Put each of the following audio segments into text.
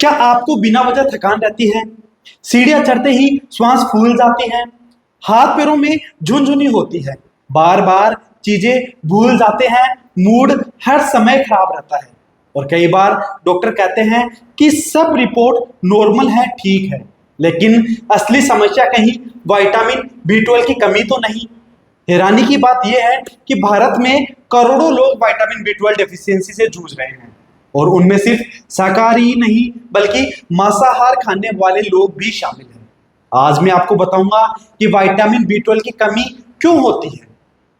क्या आपको बिना वजह थकान रहती है? सीढ़ियां चढ़ते ही श्वास फूल जाती है, हाथ पैरों में झुनझुनी होती है, बार बार चीजें भूल जाते हैं, मूड हर समय खराब रहता है और कई बार डॉक्टर कहते हैं कि सब रिपोर्ट नॉर्मल है, ठीक है, लेकिन असली समस्या कहीं विटामिन B12 की कमी तो नहीं। हैरानी की बात यह है कि भारत में करोड़ों लोग विटामिन B12 डेफिशिएंसी से जूझ रहे हैं और उनमें सिर्फ शाकाहारी ही नहीं बल्कि मांसाहार खाने वाले लोग भी शामिल हैं। आज मैं आपको बताऊंगा कि विटामिन B12 की कमी क्यों होती है,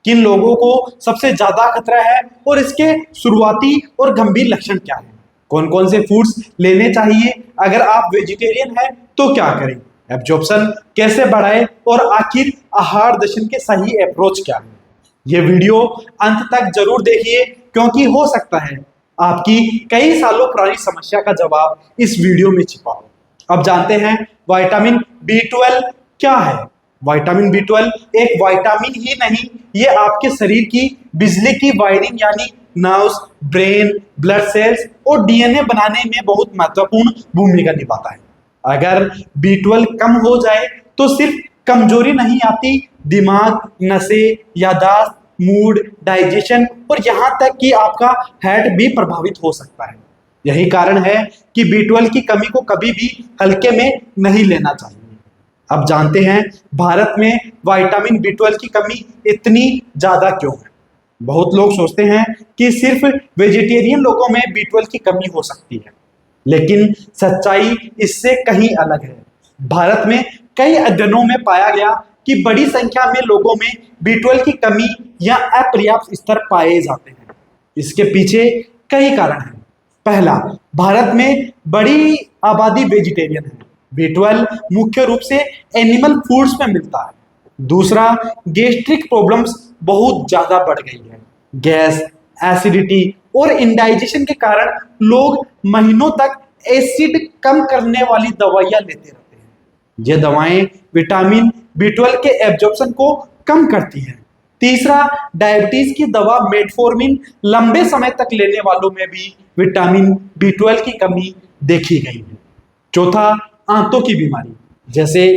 किन लोगों को सबसे ज्यादा खतरा है और इसके शुरुआती और गंभीर लक्षण क्या हैं, कौन कौन से फूड्स लेने चाहिए, अगर आप वेजिटेरियन हैं तो क्या करें, एब्जॉर्प्शन कैसे बढ़ाएं और आखिर आहार दर्शन के सही अप्रोच क्या है। यह वीडियो अंत तक जरूर देखिए क्योंकि हो सकता है आपकी कई सालों पुरानी समस्या का जवाब इस वीडियो में छिपा हो। अब जानते हैं विटामिन B12 क्या है। विटामिन B12 एक विटामिन ही नहीं, ये आपके शरीर की बिजली की वायरिंग यानी नर्व्स, ब्रेन, ब्लड सेल्स और DNA बनाने में बहुत महत्वपूर्ण भूमिका निभाता है। अगर B12 कम हो जाए तो सिर्फ कमजोरी नहीं आती, दिमाग, नसें, याददाश्त, मूड, डाइजेशन और यहां तक कि आपका हेल्थ भी प्रभावित हो सकता है। यही कारण है कि B12 की कमी को कभी भी हल्के में नहीं लेना चाहिए। अब जानते हैं भारत में विटामिन B12 की कमी इतनी ज्यादा क्यों है। बहुत लोग सोचते हैं कि सिर्फ वेजिटेरियन लोगों में B12 की कमी हो सकती है, लेकिन सच्चाई इससे कहीं अलग है। भारत में कई अध्ययनों में पाया गया कि बड़ी संख्या में लोगों में B12 की कमी या अपर्याप्त स्तर पाए जाते हैं। इसके पीछे कई कारण हैं। पहला, भारत में बड़ी आबादी वेजिटेरियन है, B12 मुख्य रूप से एनिमल फूड्स में मिलता है। दूसरा, गैस्ट्रिक प्रॉब्लम्स बहुत ज्यादा बढ़ गई है, गैस, एसिडिटी और इंडाइजेशन के कारण लोग महीनों तक एसिड कम करने वाली दवाइयां लेते रहते हैं। ये दवाएं विटामिन B12 के एब्जॉर्प्शन को कम करती हैं। तीसरा, डायबिटीज की दवा मेटफॉर्मिन लंबे समय तक लेने वालों में भी विटामिन B12 की कमी देखी गई है। चौथा, आंतों की बीमारी जैसे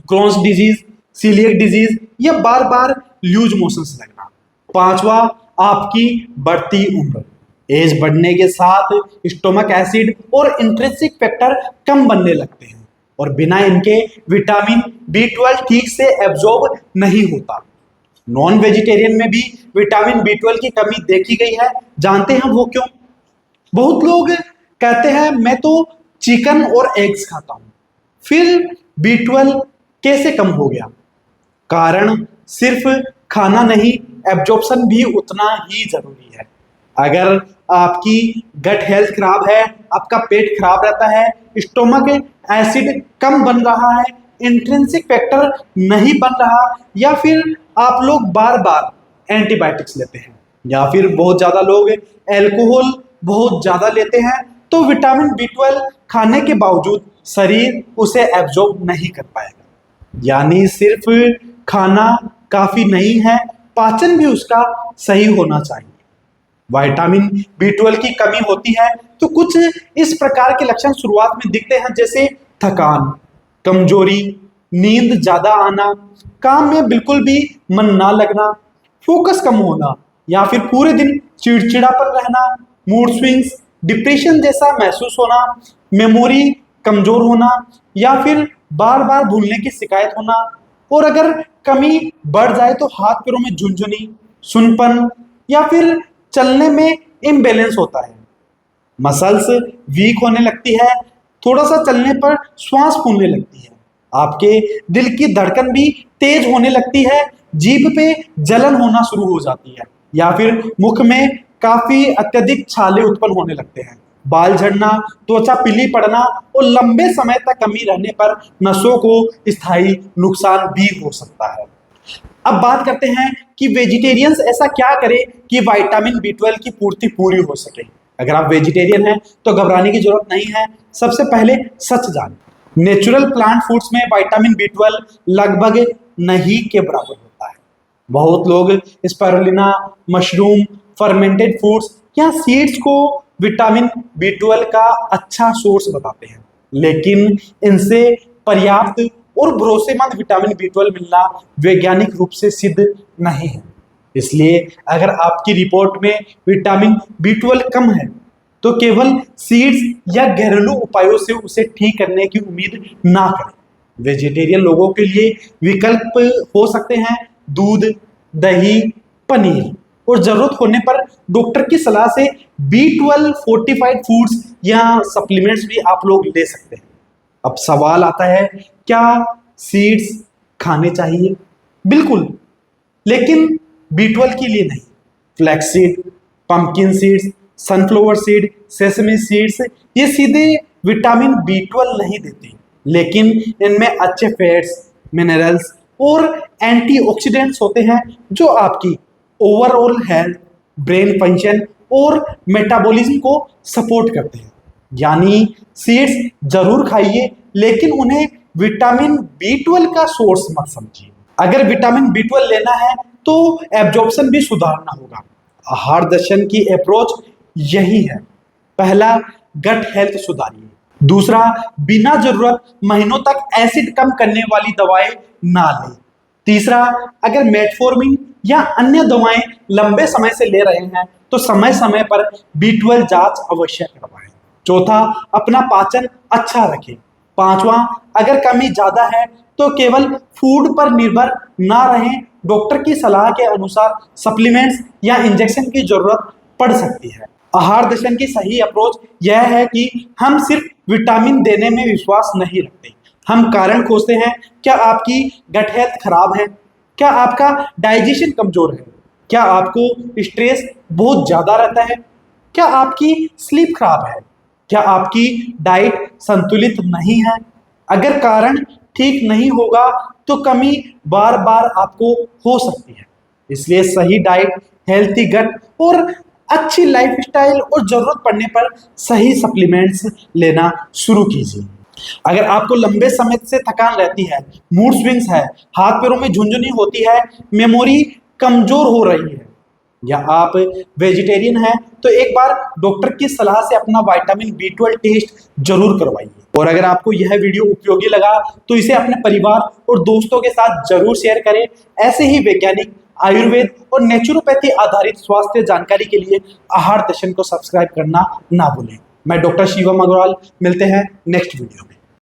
क्रोन्स डिजीज, सीलियक डिजीज या बार बार लूज मोशंस लगना। पांचवा, आपकी बढ़ती उम्र, एज बढ़ने के साथ स्टोमक एसिड और इंट्रिंसिक फैक्टर कम बनने लगते हैं और बिना इनके विटामिन B12 ठीक से एब्जॉर्ब नहीं होता। नॉन वेजिटेरियन में भी विटामिन B12 की कमी देखी गई है। जानते हैं वो क्यों? बहुत लोग कहते हैं मैं तो चिकन और एग्स खाता हूं, फिर B12 कैसे कम हो गया? कारण सिर्फ खाना नहीं, एब्जॉर्प्शन भी उतना ही जरूरी है। अगर आपकी गट हेल्थ खराब है, आपका पेट खराब रहता है, स्टोमक एसिड कम बन रहा है, इंट्रिंसिक फैक्टर नहीं बन रहा, या फिर आप लोग बार बार एंटीबायोटिक्स लेते हैं, या फिर बहुत ज्यादा लोग अल्कोहल बहुत ज्यादा लेते हैं, तो विटामिन B12 खाने के बावजूद शरीर उसे एब्जॉर्ब नहीं कर पाएगा। यानी सिर्फ खाना काफी नहीं है, पाचन भी उसका सही होना चाहिए। विटामिन B12 की कमी होती है तो कुछ इस प्रकार के लक्षण शुरुआत में दिखते हैं, जैसे थकान, कमजोरी, नींद ज्यादा आना, काम में बिल्कुल भी मन ना लगना, फोकस कम होना, या फिर पूरे दिन चिड़चिड़ापन रहना, मूड स्विंग्स, डिप्रेशन जैसा महसूस होना, मेमोरी कमजोर होना, या फिर बार बार भूलने की शिकायत होना। और अगर कमी बढ़ जाए तो हाथ पैरों में झुनझुनी, सुनपन या फिर चलने में इम्बैलेंस होता है, मसल्स वीक होने लगती है, थोड़ा सा चलने पर श्वास फूलने लगती है, आपके दिल की धड़कन भी तेज होने लगती है, जीभ पे जलन होना शुरू हो जाती है, या फिर मुख में काफी अत्यधिक छाले उत्पन्न होने लगते हैं, बाल झड़ना, त्वचा पीली पड़ना और लंबे समय तक कमी रहने पर नसों को स्थायी नुकसान भी हो सकता है। अब बात करते हैं कि वेजिटेरियंस ऐसा क्या करें कि विटामिन B12 की पूर्ति पूरी हो सके। अगर आप वेजिटेरियन हैं तो घबराने की जरूरत नहीं है। सबसे पहले सच जान, नेचुरल प्लांट फूड्स में विटामिन B12 लगभग नहीं के बराबर होता है। बहुत लोग स्पाइरुलिना, मशरूम, फर्मेंटेड फूड्स या सीड्स को विटामिन B12 का अच्छा सोर्स बताते हैं, लेकिन इनसे पर्याप्त और भरोसेमंद विटामिन B12 मिलना वैज्ञानिक रूप से सिद्ध नहीं है। इसलिए अगर आपकी रिपोर्ट में विटामिन B12 कम है तो केवल सीड्स या घरेलू उपायों से उसे ठीक करने की उम्मीद ना करें। वेजिटेरियन लोगों के लिए विकल्प हो सकते हैं दूध, दही, पनीर और जरूरत होने पर डॉक्टर की सलाह से B12 फोर्टिफाइड फूड्स या सप्लीमेंट्स भी आप लोग ले सकते हैं। अब सवाल आता है, क्या सीड्स खाने चाहिए? बिल्कुल, लेकिन B12 के लिए नहीं। Flax seed, pumpkin seeds, sunflower seed, sesame seeds ये सीधे विटामिन B12 नहीं देते, लेकिन इनमें अच्छे फैट्स, मिनरल्स और एंटीऑक्सीडेंट्स होते हैं जो आपकी ओवरऑल हेल्थ, ब्रेन फंक्शन और मेटाबॉलिज्म को सपोर्ट करते हैं। यानी सीड्स जरूर खाइए, लेकिन उन्हें विटामिन B12 का सोर्स मत समझिए। अगर विटामिन B12 लेना है तो एब्जॉर्प्शन भी सुधारना होगा। आहार दर्शन की अप्रोच यही है। पहला, गट हेल्थ सुधारिए। दूसरा, बिना जरूरत महीनों तक एसिड कम करने वाली दवाएं ना लें। तीसरा, अगर मेटफॉर्मिन या अन्य दवाएं लंबे समय से ले रहे हैं तो समय समय पर B12 जांच अवश्य करवाएं। चौथा, अपना पाचन अच्छा रखें। पांचवा, अगर कमी ज्यादा है तो केवल फूड पर निर्भर ना रहें, डॉक्टर की सलाह के अनुसार सप्लीमेंट्स या इंजेक्शन की जरूरत पड़ सकती है। आहार दर्शन की सही अप्रोच यह है कि हम सिर्फ विटामिन देने में विश्वास नहीं रखते, हम कारण खोजते हैं। क्या आपकी गट हेल्थ खराब है? क्या आपका डाइजेशन कमजोर है? क्या आपको स्ट्रेस बहुत ज्यादा रहता है? क्या आपकी स्लीप खराब है? क्या आपकी डाइट संतुलित नहीं है? अगर कारण ठीक नहीं होगा तो कमी बार बार आपको हो सकती है। इसलिए सही डाइट, हेल्थी गट और अच्छी लाइफस्टाइल और जरूरत पड़ने पर सही सप्लीमेंट्स लेना शुरू कीजिए। अगर आपको लंबे समय से थकान रहती है, मूड स्विंग्स है, हाथ पैरों में झुनझुनी होती है, मेमोरी कमजोर हो रही है या आप वेजिटेरियन हैं तो एक बार डॉक्टर की सलाह से अपना विटामिन B12 टेस्ट जरूर करवाइए। और अगर आपको यह वीडियो उपयोगी लगा तो इसे अपने परिवार और दोस्तों के साथ जरूर शेयर करें। ऐसे ही वैज्ञानिक, आयुर्वेद और नेचुरोपैथी आधारित स्वास्थ्य जानकारी के लिए आहार दर्शन को सब्सक्राइब करना ना भूलें। मैं डॉक्टर शिवम अग्रवाल, मिलते हैं नेक्स्ट वीडियो में।